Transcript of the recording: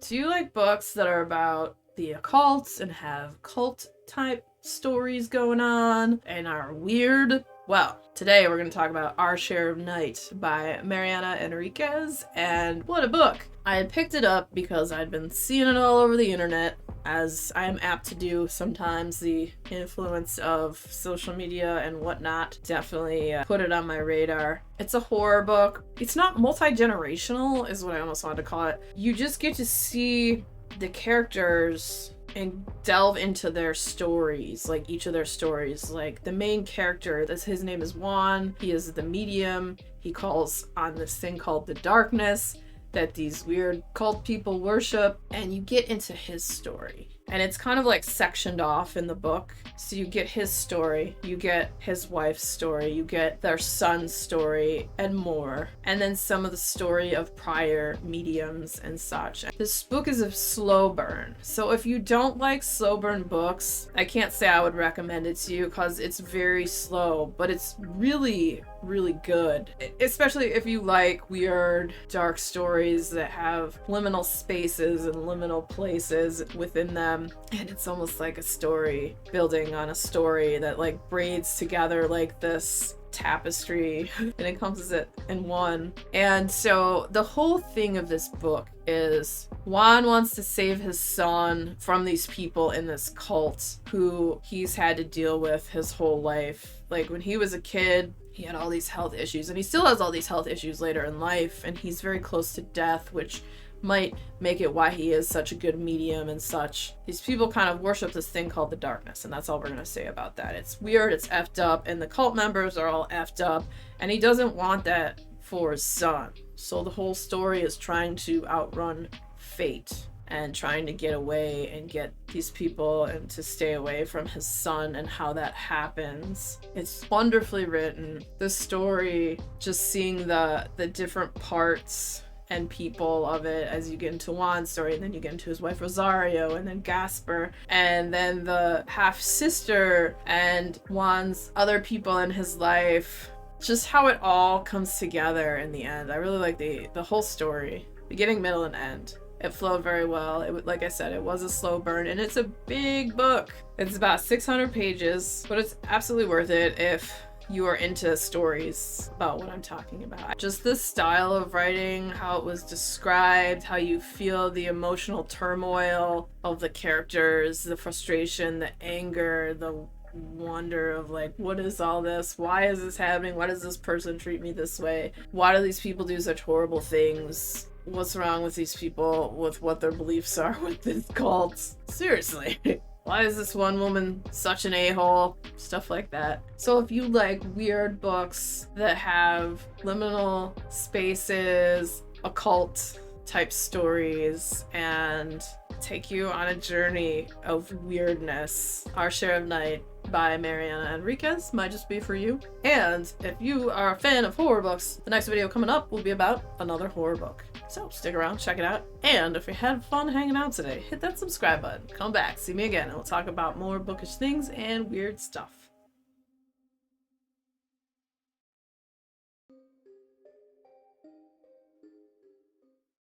Do you like books that are about the occult and have cult type stories going on and are weird? Well, today we're going to talk about Our Share of Night by Mariana Enriquez, and what a book! I had picked it up because I'd been seeing it all over the internet, as I am apt to do sometimes. The influence of social media and whatnot definitely put it on my radar. It's a horror book. It's not multi-generational, is what I almost wanted to call it. You just get to see the characters and delve into their stories, like each of their stories. Like the main character, his name is Juan. He is the medium. He calls on this thing called the darkness that these weird cult people worship, and you get into his story. And it's kind of like sectioned off in the book. So you get his story, you get his wife's story, you get their son's story, and more. And then some of the story of prior mediums and such. This book is a slow burn. So if you don't like slow burn books, I can't say I would recommend it to you because it's very slow, but it's really, really good. Especially if you like weird, dark stories that have liminal spaces and liminal places within them. And it's almost like a story building on a story that like braids together like this tapestry and encompasses it in one. And so the whole thing of this book is Juan wants to save his son from these people in this cult who he's had to deal with his whole life. Like when he was a kid, he had all these health issues, and he still has all these health issues later in life, and he's very close to death, which might make it why he is such a good medium and such. These people kind of worship this thing called the darkness, and that's all we're gonna say about that. It's weird, it's effed up, and the cult members are all effed up, and he doesn't want that for his son. So the whole story is trying to outrun fate and trying to get away and get these people and to stay away from his son and how that happens. It's wonderfully written. The story, just seeing the different parts and people of it as you get into Juan's story, and then you get into his wife Rosario, and then Gasper, and then the half-sister and Juan's other people in his life. Just how it all comes together in the end. I really like the whole story, beginning, middle, and end. It flowed very well. Like I said, it was a slow burn, and it's a big book. It's about 600 pages, but it's absolutely worth it if you are into stories about what I'm talking about. Just the style of writing, how it was described, how you feel the emotional turmoil of the characters, the frustration, the anger, the wonder of like, what is all this? Why is this happening? Why does this person treat me this way? Why do these people do such horrible things? What's wrong with these people with what their beliefs are with this cult? Seriously. Why is this one woman such an a-hole? Stuff like that. So if you like weird books that have liminal spaces, occult type stories, and take you on a journey of weirdness, Our Share of Night by Mariana Enriquez might just be for you. And if you are a fan of horror books, the next video coming up will be about another horror book. So stick around, check it out. And if you had fun hanging out today, hit that subscribe button. Come back, see me again, and we'll talk about more bookish things and weird stuff.